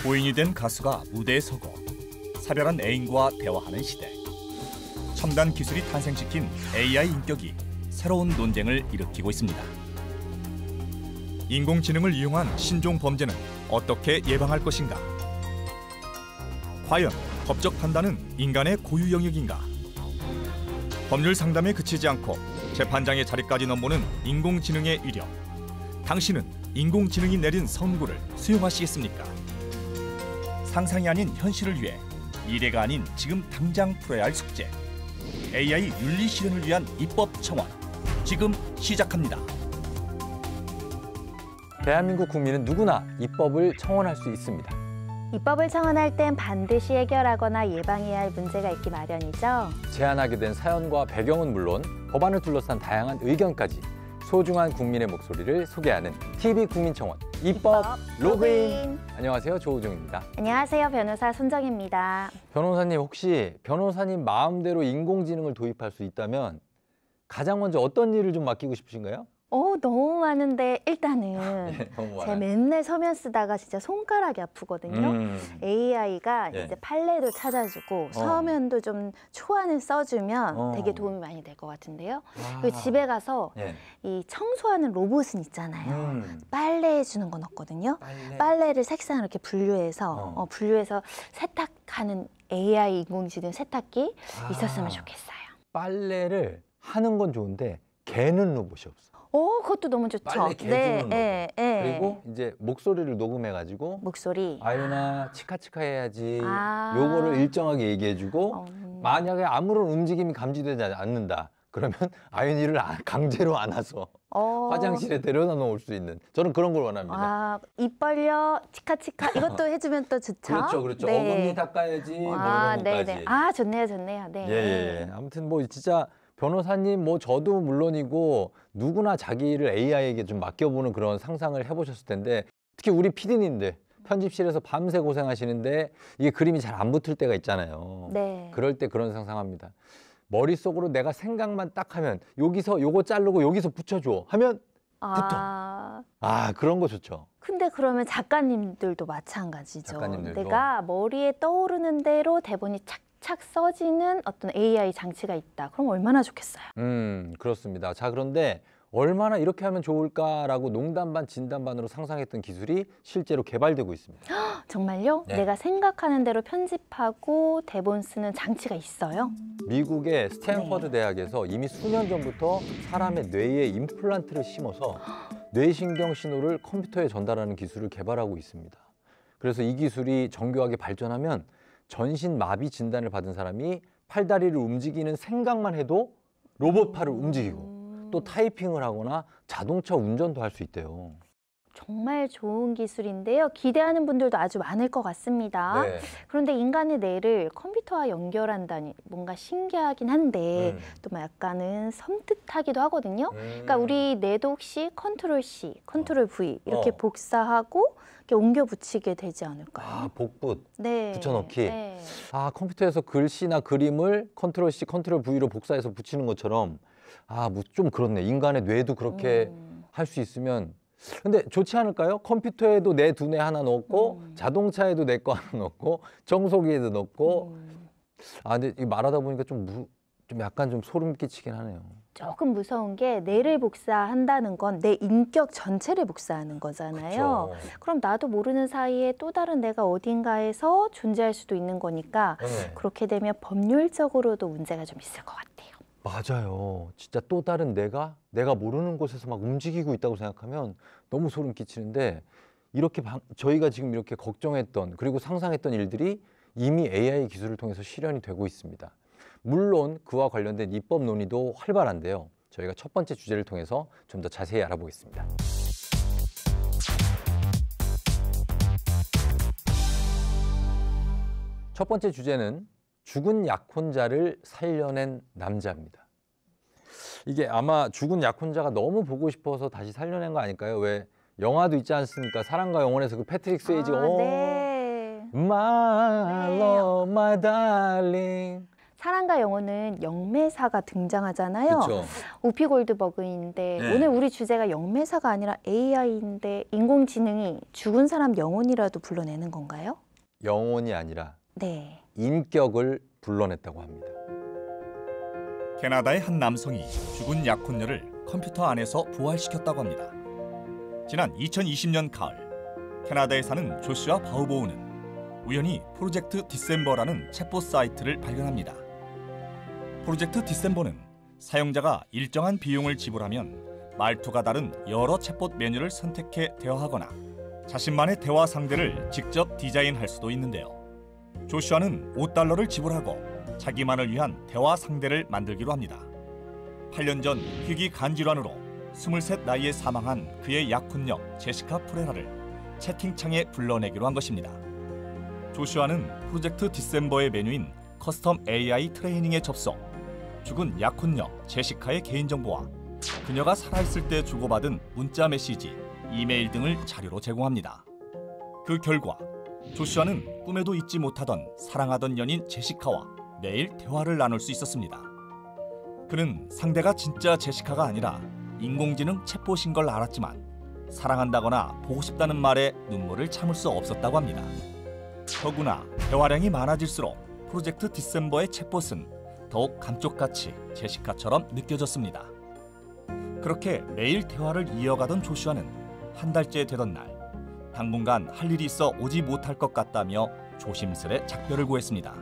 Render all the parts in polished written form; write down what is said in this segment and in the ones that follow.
고인이 된 가수가 무대에 서고 사별한 애인과 대화하는 시대. 첨단 기술이 탄생시킨 AI 인격이 새로운 논쟁을 일으키고 있습니다. 인공지능을 이용한 신종 범죄는 어떻게 예방할 것인가? 과연 법적 판단은 인간의 고유 영역인가? 법률 상담에 그치지 않고 재판장의 자리까지 넘보는 인공지능의 위력. 당신은 인공지능이 내린 선고를 수용하시겠습니까? 상상이 아닌 현실을 위해 미래가 아닌 지금 당장 풀어야 할 숙제. AI 윤리 실현을 위한 입법 청원. 지금 시작합니다. 대한민국 국민은 누구나 입법을 청원할 수 있습니다. 입법을 청원할 땐 반드시 해결하거나 예방해야 할 문제가 있기 마련이죠. 제안하게 된 사연과 배경은 물론 법안을 둘러싼 다양한 의견까지 소중한 국민의 목소리를 소개하는 TV 국민청원 입법 로그인. 안녕하세요, 조우종입니다. 안녕하세요, 변호사 손정입니다. 변호사님, 혹시 변호사님 마음대로 인공지능을 도입할 수 있다면 가장 먼저 어떤 일을 좀 맡기고 싶으신가요? 너무 많은데 일단은 네, 너무 제가 맨날 서면 쓰다가 진짜 손가락이 아프거든요. AI가 네. 이제 판례도 찾아주고 서면도 좀 초안을 써주면 되게 도움이 많이 될 것 같은데요. 그리고 집에 가서 이 청소하는 로봇은 있잖아요. 빨래 해주는 건 없거든요. 빨래를 색상을 이렇게 분류해서 분류해서 세탁하는 AI 인공지능 세탁기 있었으면 좋겠어요. 빨래를 하는 건 좋은데 개는 로봇이 없어. 그것도 너무 좋죠. 빨래 개주는 로봇. 네. 그리고 이제 목소리를 녹음해가지고 목소리. 아유나 치카치카 해야지. 요거를 일정하게 얘기해주고 만약에 아무런 움직임이 감지되지 않는다. 그러면 아윤이를 강제로 안아서 화장실에 데려다 놓을 수 있는, 저는 그런 걸 원합니다. 입 벌려 치카치카 이것도 해주면 또 좋죠. 그렇죠. 네. 어금니 닦아야지. 뭐 이런 것까지. 좋네요. 네. 예. 아무튼 뭐 진짜 변호사님, 뭐 저도 물론이고 누구나 자기 일을 AI에게 좀 맡겨보는 그런 상상을 해보셨을 텐데, 특히 우리 PD님들 편집실에서 밤새 고생하시는데 이게 그림이 잘 안 붙을 때가 있잖아요. 네. 그럴 때 그런 상상합니다. 머릿속으로 내가 생각만 딱 하면 여기서 요거 자르고 여기서 붙여줘 하면 붙어. 그런 거 좋죠. 근데 그러면 작가님들도 마찬가지죠. 작가님들도. 내가 머리에 떠오르는 대로 대본이 착착 써지는 어떤 AI 장치가 있다. 그럼 얼마나 좋겠어요. 그렇습니다. 자, 그런데 얼마나 이렇게 하면 좋을까라고 농담 반 진담 반으로 상상했던 기술이 실제로 개발되고 있습니다. 정말요? 네. 내가 생각하는 대로 편집하고 대본 쓰는 장치가 있어요? 미국의 스탠퍼드 대학에서 이미 수년 전부터 사람의 뇌에 임플란트를 심어서 뇌신경 신호를 컴퓨터에 전달하는 기술을 개발하고 있습니다. 그래서 이 기술이 정교하게 발전하면 전신 마비 진단을 받은 사람이 팔다리를 움직이는 생각만 해도 로봇 팔을 움직이고 또 타이핑을 하거나 자동차 운전도 할 수 있대요. 정말 좋은 기술인데요. 기대하는 분들도 아주 많을 것 같습니다. 네. 그런데 인간의 뇌를 컴퓨터와 연결한다니 뭔가 신기하긴 한데 또 약간은 섬뜩하기도 하거든요. 그러니까 우리 뇌도 혹시 컨트롤 C, 컨트롤 V 이렇게 복사하고 이렇게 옮겨 붙이게 되지 않을까요? 복붙 네. 붙여넣기. 네. 컴퓨터에서 글씨나 그림을 컨트롤 C, 컨트롤 V로 복사해서 붙이는 것처럼 뭐 좀 그렇네. 인간의 뇌도 그렇게 할 수 있으면. 근데 좋지 않을까요? 컴퓨터에도 내 두뇌 하나 넣고 자동차에도 내 거 하나 넣고 청소기에도 넣고. 근데 이 말하다 보니까 좀 약간 좀 소름 끼치긴 하네요. 조금 무서운 게 뇌를 복사한다는 건 내 인격 전체를 복사하는 거잖아요. 그쵸. 그럼 나도 모르는 사이에 또 다른 내가 어딘가에서 존재할 수도 있는 거니까 그렇게 되면 법률적으로도 문제가 좀 있을 것 같아요. 맞아요. 진짜 또 다른 내가 모르는 곳에서 막 움직이고 있다고 생각하면 너무 소름 끼치는데, 이렇게 저희가 지금 이렇게 걱정했던 그리고 상상했던 일들이 이미 AI 기술을 통해서 실현이 되고 있습니다. 물론 그와 관련된 입법 논의도 활발한데요. 저희가 첫 번째 주제를 통해서 좀 더 자세히 알아보겠습니다. 첫 번째 주제는 죽은 약혼자를 살려낸 남자입니다. 이게 아마 죽은 약혼자가 너무 보고 싶어서 다시 살려낸 거 아닐까요? 왜 영화도 있지 않습니까? 사랑과 영혼에서 그 패트릭 스웨이지가 네. My love, my darling. 사랑과 영혼은 영매사가 등장하잖아요. 그렇죠. 우피 골드버그인데 네. 오늘 우리 주제가 영매사가 아니라 AI인데 인공지능이 죽은 사람 영혼이라도 불러내는 건가요? 영혼이 아니라 네. 인격을 불러냈다고 합니다. 캐나다의 한 남성이 죽은 약혼녀를 컴퓨터 안에서 부활시켰다고 합니다. 지난 2020년 가을, 캐나다에 사는 조슈아 바우보우는 우연히 프로젝트 디셈버라는 챗봇 사이트를 발견합니다. 프로젝트 디셈버는 사용자가 일정한 비용을 지불하면 말투가 다른 여러 챗봇 메뉴를 선택해 대화하거나 자신만의 대화 상대를 직접 디자인할 수도 있는데요. 조슈아는 $5를 지불하고 자기만을 위한 대화 상대를 만들기로 합니다. 8년 전 희귀 간질환으로 23 나이에 사망한 그의 약혼녀 제시카 프레라를 채팅창에 불러내기로 한 것입니다. 조슈아는 프로젝트 디셈버의 메뉴인 커스텀 AI 트레이닝에 접속, 죽은 약혼녀 제시카의 개인정보와 그녀가 살아있을 때 주고받은 문자 메시지, 이메일 등을 자료로 제공합니다. 그 결과 조슈아는 꿈에도 잊지 못하던 사랑하던 연인 제시카와 매일 대화를 나눌 수 있었습니다. 그는 상대가 진짜 제시카가 아니라 인공지능 챗봇인 걸 알았지만 사랑한다거나 보고 싶다는 말에 눈물을 참을 수 없었다고 합니다. 더구나 대화량이 많아질수록 프로젝트 디셈버의 챗봇은 더욱 감쪽같이 제시카처럼 느껴졌습니다. 그렇게 매일 대화를 이어가던 조슈아는 한 달째 되던 날, 당분간 할 일이 있어 오지 못할 것 같다며 조심스레 작별을 구했습니다.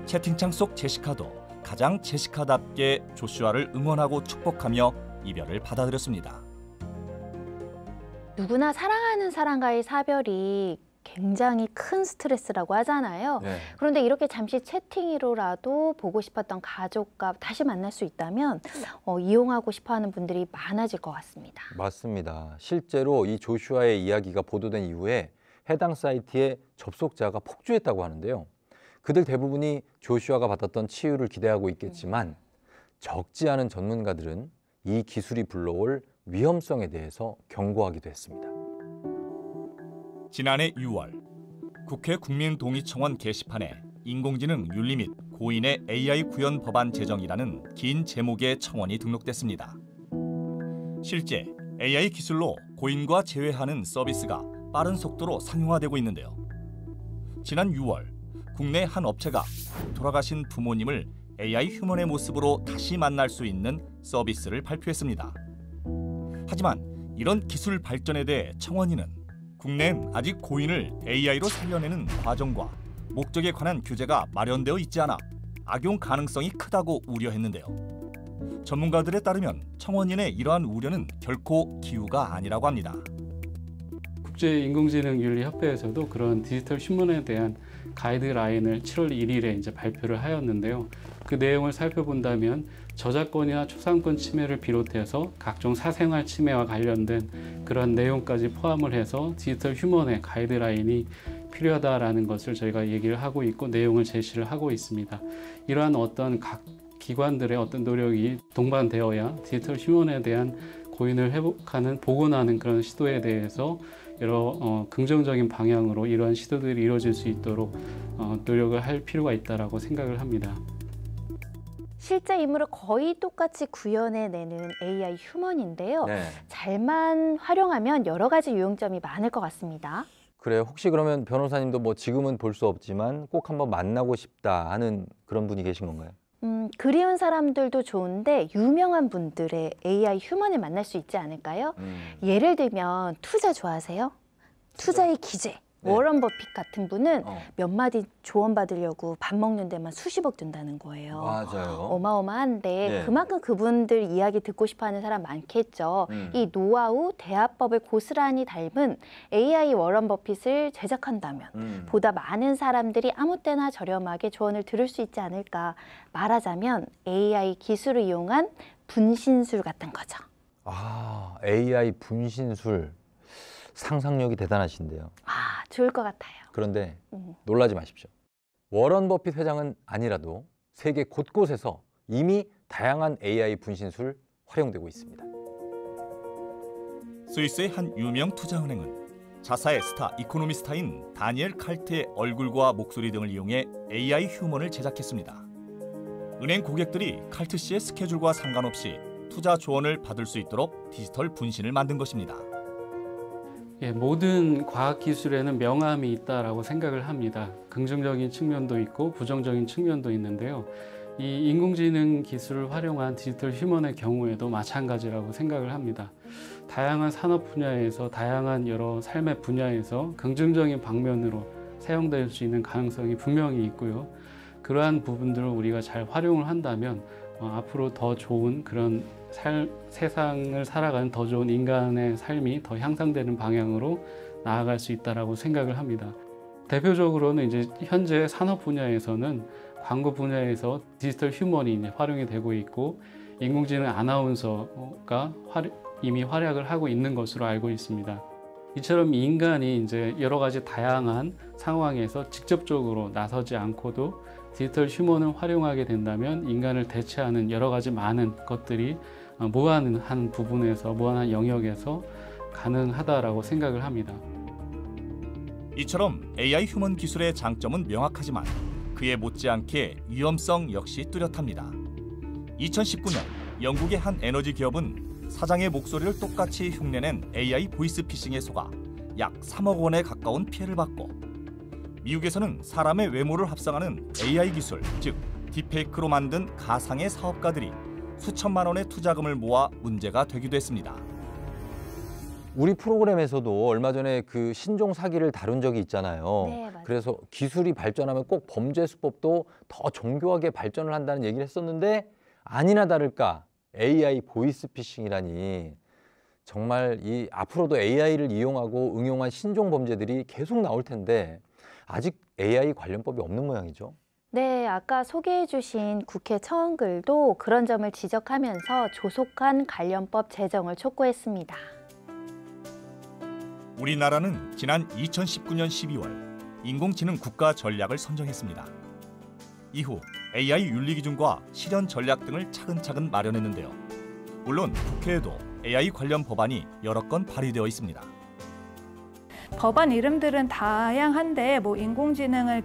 채팅창 속 제시카도 가장 제시카답게 조슈아를 응원하고 축복하며 이별을 받아들였습니다. 누구나 사랑하는 사람과의 사별이 굉장히 큰 스트레스라고 하잖아요. 네. 그런데 이렇게 잠시 채팅으로라도 보고 싶었던 가족과 다시 만날 수 있다면 이용하고 싶어하는 분들이 많아질 것 같습니다. 맞습니다. 실제로 이 조슈아의 이야기가 보도된 이후에 해당 사이트의 접속자가 폭주했다고 하는데요. 그들 대부분이 조슈아가 받았던 치유를 기대하고 있겠지만 적지 않은 전문가들은 이 기술이 불러올 위험성에 대해서 경고하기도 했습니다. 지난해 6월, 국회 국민동의청원 게시판에 인공지능 윤리 및 고인의 AI 구현 법안 제정이라는 긴 제목의 청원이 등록됐습니다. 실제 AI 기술로 고인과 재회하는 서비스가 빠른 속도로 상용화되고 있는데요. 지난 6월, 국내 한 업체가 돌아가신 부모님을 AI 휴먼의 모습으로 다시 만날 수 있는 서비스를 발표했습니다. 하지만 이런 기술 발전에 대해 청원인은 국내엔 아직 고인을 AI로 살려내는 과정과 목적에 관한 규제가 마련되어 있지 않아 악용 가능성이 크다고 우려했는데요. 전문가들에 따르면 청원인의 이러한 우려는 결코 기우가 아니라고 합니다. 국제인공지능윤리협회에서도 그런 디지털 휴먼에 대한 가이드라인을 7월 1일에 이제 발표를 하였는데요. 그 내용을 살펴본다면 저작권이나 초상권 침해를 비롯해서 각종 사생활 침해와 관련된 그런 내용까지 포함을 해서 디지털 휴먼의 가이드라인이 필요하다라는 것을 저희가 얘기를 하고 있고 내용을 제시를 하고 있습니다. 이러한 어떤 각 기관들의 어떤 노력이 동반되어야 디지털 휴먼에 대한 고인을 회복하는, 복원하는 그런 시도에 대해서 여러 긍정적인 방향으로 이러한 시도들이 이루어질 수 있도록 노력을 할 필요가 있다고 생각을 합니다. 실제 인물을 거의 똑같이 구현해내는 AI 휴먼인데요. 네. 잘만 활용하면 여러 가지 유용점이 많을 것 같습니다. 그래요. 혹시 그러면 변호사님도 뭐 지금은 볼 수 없지만 꼭 한번 만나고 싶다 하는 그런 분이 계신 건가요? 그리운 사람들도 좋은데 유명한 분들의 AI 휴먼을 만날 수 있지 않을까요? 예를 들면 투자 좋아하세요? 투자의 기재. 네. 워런 버핏 같은 분은 몇 마디 조언 받으려고 밥 먹는 데만 수십억 든다는 거예요. 맞아요. 어마어마한데 네. 그만큼 그분들 이야기 듣고 싶어하는 사람 많겠죠. 이 노하우, 대화법을 고스란히 닮은 AI 워런 버핏을 제작한다면 보다 많은 사람들이 아무 때나 저렴하게 조언을 들을 수 있지 않을까. 말하자면 AI 기술을 이용한 분신술 같은 거죠. 아, AI 분신술. 상상력이 대단하신데요. 아, 좋을 것 같아요. 그런데 놀라지 마십시오. 워런 버핏 회장은 아니라도 세계 곳곳에서 이미 다양한 AI 분신술 활용되고 있습니다. 스위스의 한 유명 투자은행은 자사의 스타 이코노미스타인 다니엘 칼트의 얼굴과 목소리 등을 이용해 AI 휴먼을 제작했습니다. 은행 고객들이 칼트 씨의 스케줄과 상관없이 투자 조언을 받을 수 있도록 디지털 분신을 만든 것입니다. 예, 모든 과학기술에는 명암이 있다라고 생각을 합니다. 긍정적인 측면도 있고 부정적인 측면도 있는데요. 이 인공지능 기술을 활용한 디지털 휴먼의 경우에도 마찬가지라고 생각을 합니다. 다양한 산업 분야에서 다양한 여러 삶의 분야에서 긍정적인 방면으로 사용될 수 있는 가능성이 분명히 있고요. 그러한 부분들을 우리가 잘 활용을 한다면 앞으로 더 좋은 그런 세상을 살아가는 더 좋은 인간의 삶이 더 향상되는 방향으로 나아갈 수 있다라고 생각을 합니다. 대표적으로는 이제 현재 산업 분야에서는 광고 분야에서 디지털 휴먼이 이제 활용이 되고 있고 인공지능 아나운서가 이미 활약을 하고 있는 것으로 알고 있습니다. 이처럼 인간이 이제 여러 가지 다양한 상황에서 직접적으로 나서지 않고도 디지털 휴먼을 활용하게 된다면 인간을 대체하는 여러 가지 많은 것들이 무한한 부분에서 무한한 영역에서 가능하다라고 생각을 합니다. 이처럼 AI 휴먼 기술의 장점은 명확하지만 그에 못지않게 위험성 역시 뚜렷합니다. 2019년 영국의 한 에너지 기업은 사장의 목소리를 똑같이 흉내낸 AI 보이스피싱에 속아 약 3억 원에 가까운 피해를 받고, 미국에서는 사람의 외모를 합성하는 AI 기술, 즉 딥페이크로 만든 가상의 사업가들이 수천만 원의 투자금을 모아 문제가 되기도 했습니다. 우리 프로그램에서도 얼마 전에 그 신종 사기를 다룬 적이 있잖아요. 네, 맞아요. 그래서 기술이 발전하면 꼭 범죄 수법도 더 정교하게 발전을 한다는 얘기를 했었는데 아니나 다를까 AI 보이스피싱이라니, 정말 이 앞으로도 AI를 이용하고 응용한 신종 범죄들이 계속 나올 텐데 아직 AI 관련법이 없는 모양이죠. 네, 아까 소개해 주신 국회 청원글도 그런 점을 지적하면서 조속한 관련법 제정을 촉구했습니다. 우리나라는 지난 2019년 12월 인공지능 국가 전략을 선정했습니다. 이후 AI 윤리 기준과 실현 전략 등을 차근차근 마련했는데요. 물론 국회에도 AI 관련 법안이 여러 건 발의되어 있습니다. 법안 이름들은 다양한데 인공지능을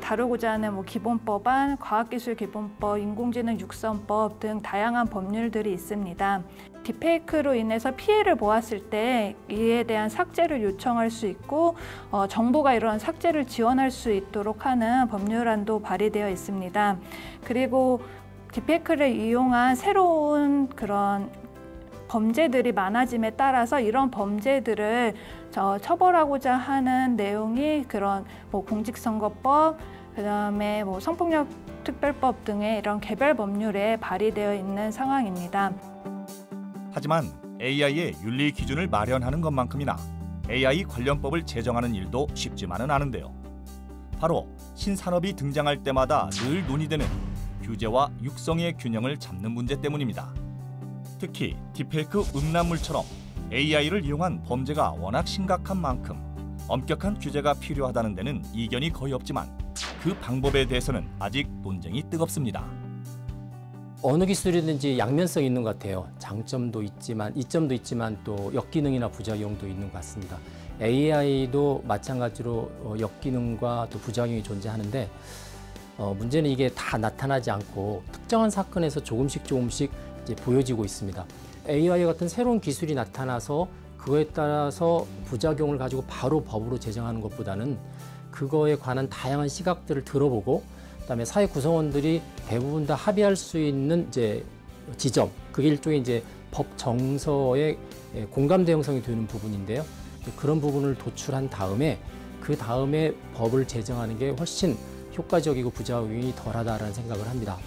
다루고자 하는 기본법안, 과학기술기본법, 인공지능 육성법 등 다양한 법률들이 있습니다. 딥페이크로 인해서 피해를 보았을 때 이에 대한 삭제를 요청할 수 있고 정부가 이런 삭제를 지원할 수 있도록 하는 법률안도 발의되어 있습니다. 그리고 딥페이크를 이용한 새로운 그런 범죄들이 많아짐에 따라서 이런 범죄들을 처벌하고자 하는 내용이 그런 공직선거법, 그다음에 성폭력특별법 등의 이런 개별 법률에 발의되어 있는 상황입니다. 하지만 AI의 윤리 기준을 마련하는 것만큼이나 AI 관련법을 제정하는 일도 쉽지만은 않은데요. 바로 신산업이 등장할 때마다 늘 논의되는 규제와 육성의 균형을 잡는 문제 때문입니다. 특히 딥페이크 음란물처럼 AI를 이용한 범죄가 워낙 심각한 만큼 엄격한 규제가 필요하다는 데는 이견이 거의 없지만 그 방법에 대해서는 아직 논쟁이 뜨겁습니다. 어느 기술이든지 양면성이 있는 것 같아요. 장점도 있지만 이점도 있지만 또 역기능이나 부작용도 있는 것 같습니다. AI도 마찬가지로 역기능과 또 부작용이 존재하는데 문제는 이게 다 나타나지 않고 특정한 사건에서 조금씩 이제 보여지고 있습니다. AI 같은 새로운 기술이 나타나서 그거에 따라서 부작용을 가지고 바로 법으로 제정하는 것보다는 그거에 관한 다양한 시각들을 들어보고 그다음에 사회 구성원들이 대부분 다 합의할 수 있는 이제 지점, 그게 일종의 이제 법 정서의 공감대 형성이 되는 부분인데요. 그런 부분을 도출한 다음에 그 다음에 법을 제정하는 게 훨씬 효과적이고 부작용이 덜하다라는 생각을 합니다.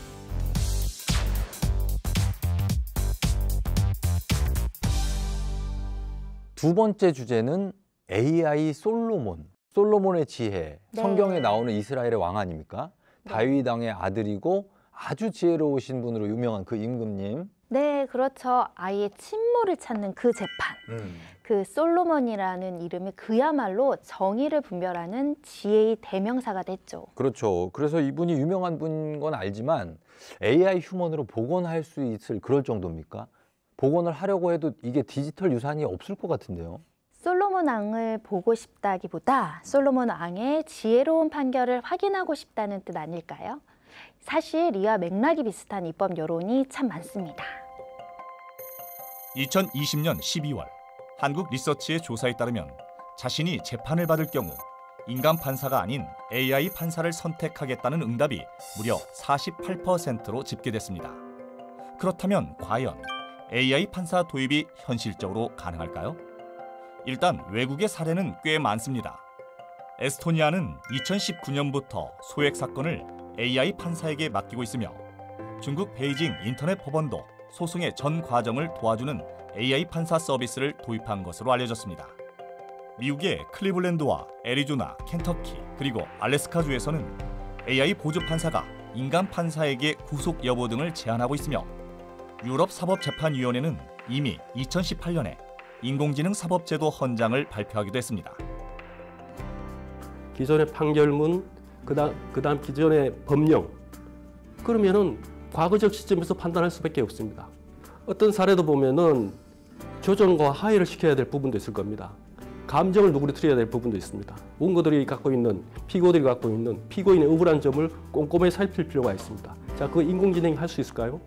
두 번째 주제는 AI 솔로몬. 솔로몬의 지혜, 네. 성경에 나오는 이스라엘의 왕 아닙니까? 다윗 왕의 아들이고 아주 지혜로우신 분으로 유명한 그 임금님. 네, 그렇죠. 아이의 친모를 찾는 그 재판. 그 솔로몬이라는 이름이 그야말로 정의를 분별하는 지혜의 대명사가 됐죠. 그렇죠. 그래서 이분이 유명한 분인 건 알지만 AI 휴먼으로 복원할 수 있을 그럴 정도입니까? 복원을 하려고 해도 이게 디지털 유산이 없을 것 같은데요. 솔로몬 왕을 보고 싶다기보다 솔로몬 왕의 지혜로운 판결을 확인하고 싶다는 뜻 아닐까요? 사실 이와 맥락이 비슷한 입법 여론이 참 많습니다. 2020년 12월 한국 리서치의 조사에 따르면 자신이 재판을 받을 경우 인간 판사가 아닌 AI 판사를 선택하겠다는 응답이 무려 48%로 집계됐습니다. 그렇다면 과연 AI 판사 도입이 현실적으로 가능할까요? 일단 외국의 사례는 꽤 많습니다. 에스토니아는 2019년부터 소액 사건을 AI 판사에게 맡기고 있으며 중국 베이징 인터넷 법원도 소송의 전 과정을 도와주는 AI 판사 서비스를 도입한 것으로 알려졌습니다. 미국의 클리블랜드와 애리조나, 켄터키, 그리고 알래스카주에서는 AI 보조 판사가 인간 판사에게 구속 여부 등을 제한하고 있으며 유럽 사법재판위원회는 이미 2018년에 인공지능 사법제도 헌장을 발표하기도 했습니다. 기존의 판결문, 그다음 기존의 법령, 그러면은 과거적 시점에서 판단할 수밖에 없습니다. 어떤 사례도 보면은 조정과 하해를 시켜야 될 부분도 있을 겁니다. 감정을 누그러뜨려야 될 부분도 있습니다. 원고들이 갖고 있는, 피고들이 갖고 있는 피고인의 억울한 점을 꼼꼼히 살필 필요가 있습니다. 자, 그거 인공지능이 할 수 있을까요?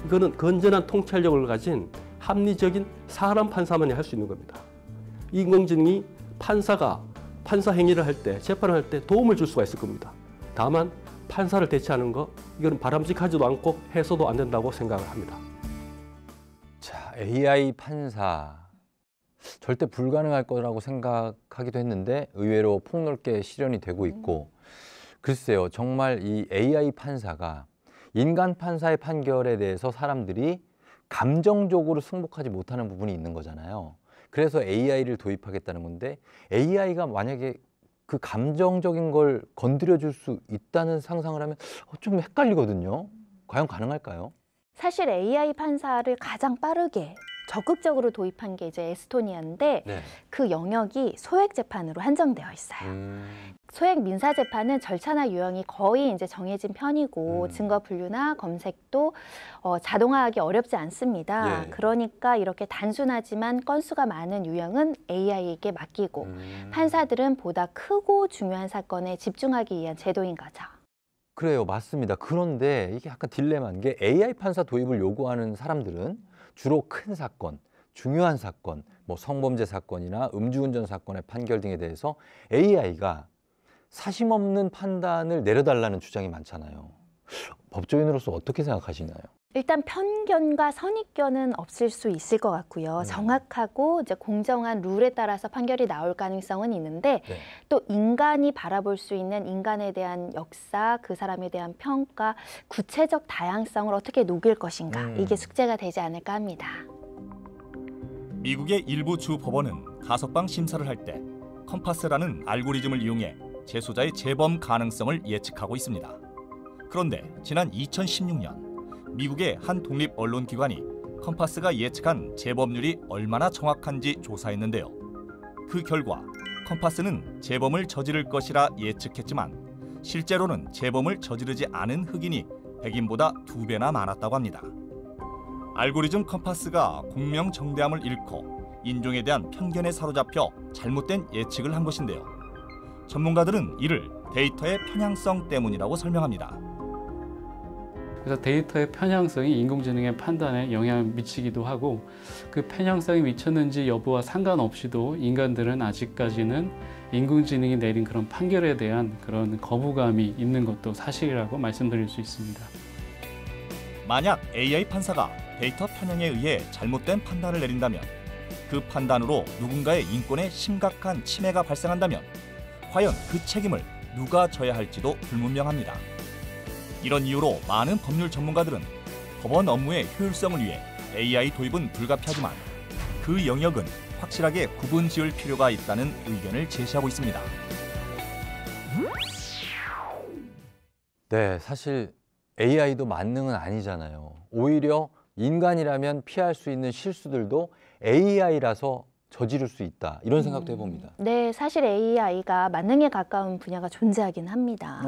이거는 건전한 통찰력을 가진 합리적인 사람 판사만이 할 수 있는 겁니다. 인공지능이 판사가 판사 행위를 할 때, 재판을 할 때 도움을 줄 수가 있을 겁니다. 다만 판사를 대체하는 거, 이건 바람직하지도 않고 해서도 안 된다고 생각을 합니다. 자, AI 판사. 절대 불가능할 거라고 생각하기도 했는데 의외로 폭넓게 실현이 되고 있고, 글쎄요, 정말 이 AI 판사가 인간 판사의 판결에 대해서 사람들이 감정적으로 승복하지 못하는 부분이 있는 거잖아요. 그래서 AI를 도입하겠다는 건데, AI가 만약에 그 감정적인 걸 건드려 줄 수 있다는 상상을 하면 좀 헷갈리거든요. 과연 가능할까요? 사실 AI 판사를 가장 빠르게 적극적으로 도입한 게 이제 에스토니아인데 네. 그 영역이 소액 재판으로 한정되어 있어요. 소액 민사 재판은 절차나 유형이 거의 이제 정해진 편이고 증거 분류나 검색도 자동화하기 어렵지 않습니다. 예. 그러니까 이렇게 단순하지만 건수가 많은 유형은 AI에게 맡기고 판사들은 보다 크고 중요한 사건에 집중하기 위한 제도인 거죠. 그래요, 맞습니다. 그런데 이게 약간 딜레마인 게 AI 판사 도입을 요구하는 사람들은 주로 큰 사건, 중요한 사건, 뭐 성범죄 사건이나 음주운전 사건의 판결 등에 대해서 AI가 사심 없는 판단을 내려달라는 주장이 많잖아요. 법조인으로서 어떻게 생각하시나요? 일단 편견과 선입견은 없을 수 있을 것 같고요. 정확하고 이제 공정한 룰에 따라서 판결이 나올 가능성은 있는데 네. 또 인간이 바라볼 수 있는 인간에 대한 역사, 그 사람에 대한 평가, 구체적 다양성을 어떻게 녹일 것인가, 이게 숙제가 되지 않을까 합니다. 미국의 일부 주 법원은 가석방 심사를 할 때 컴파스라는 알고리즘을 이용해 재소자의 재범 가능성을 예측하고 있습니다. 그런데 지난 2016년 미국의 한 독립 언론기관이 컴파스가 예측한 재범률이 얼마나 정확한지 조사했는데요. 그 결과 컴파스는 재범을 저지를 것이라 예측했지만 실제로는 재범을 저지르지 않은 흑인이 백인보다 2배나 많았다고 합니다. 알고리즘 컴파스가 공명정대함을 잃고 인종에 대한 편견에 사로잡혀 잘못된 예측을 한 것인데요. 전문가들은 이를 데이터의 편향성 때문이라고 설명합니다. 그래서 데이터의 편향성이 인공지능의 판단에 영향을 미치기도 하고, 그 편향성이 미쳤는지 여부와 상관없이도 인간들은 아직까지는 인공지능이 내린 그런 판결에 대한 그런 거부감이 있는 것도 사실이라고 말씀드릴 수 있습니다. 만약 AI 판사가 데이터 편향에 의해 잘못된 판단을 내린다면, 그 판단으로 누군가의 인권에 심각한 침해가 발생한다면 과연 그 책임을 누가 져야 할지도 불분명합니다. 이런 이유로 많은 법률 전문가들은 법원 업무의 효율성을 위해 AI 도입은 불가피하지만 그 영역은 확실하게 구분 지을 필요가 있다는 의견을 제시하고 있습니다. 네, 사실 AI도 만능은 아니잖아요. 오히려 인간이라면 피할 수 있는 실수들도 AI라서 저지를 수 있다. 이런 생각도 해봅니다. 네, 사실 AI가 만능에 가까운 분야가 존재하긴 합니다.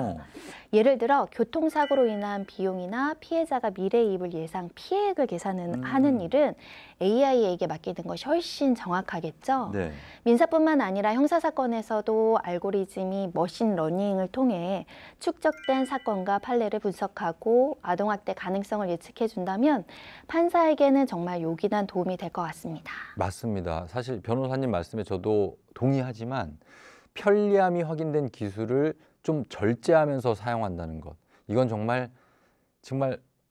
예를 들어 교통사고로 인한 비용이나 피해자가 미래에 입을 예상 피해액을 계산하는 일은 AI에게 맡기는 것이 훨씬 정확하겠죠. 네. 민사뿐만 아니라 형사사건에서도 알고리즘이 머신러닝을 통해 축적된 사건과 판례를 분석하고 아동학대 가능성을 예측해준다면 판사에게는 정말 요긴한 도움이 될 것 같습니다. 맞습니다. 사실 변호사님 말씀에 저도 동의하지만 편리함이 확인된 기술을 좀 절제하면서 사용한다는 것. 이건 정말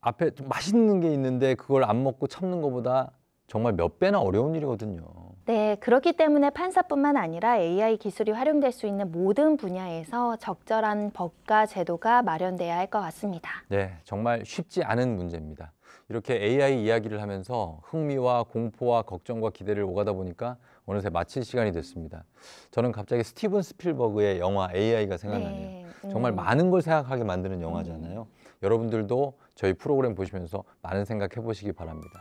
앞에 좀 맛있는 게 있는데 그걸 안 먹고 참는 것보다 정말 몇 배나 어려운 일이거든요. 네, 그렇기 때문에 판사뿐만 아니라 AI 기술이 활용될 수 있는 모든 분야에서 적절한 법과 제도가 마련돼야 할 것 같습니다. 네, 정말 쉽지 않은 문제입니다. 이렇게 AI 이야기를 하면서 흥미와 공포와 걱정과 기대를 오가다 보니까 어느새 마칠 시간이 됐습니다. 저는 갑자기 스티븐 스필버그의 영화 AI가 생각나네요. 네, 정말 많은 걸 생각하게 만드는 영화잖아요. 여러분들도 저희 프로그램 보시면서 많은 생각해 보시기 바랍니다.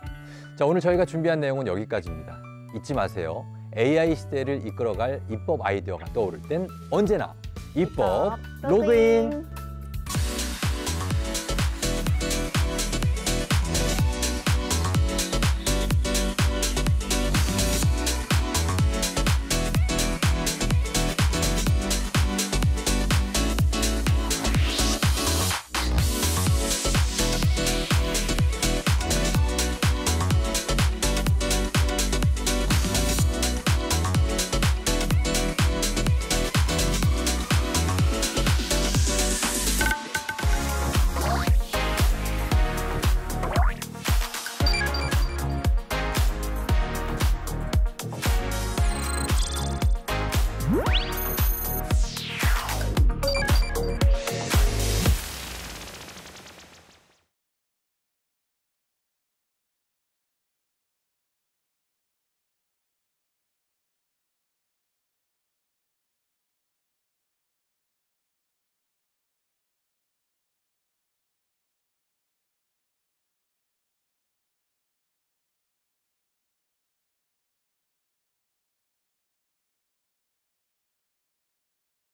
자, 오늘 저희가 준비한 내용은 여기까지입니다. 잊지 마세요. AI 시대를 이끌어갈 입법 아이디어가 떠오를 땐 언제나 입법 로그인!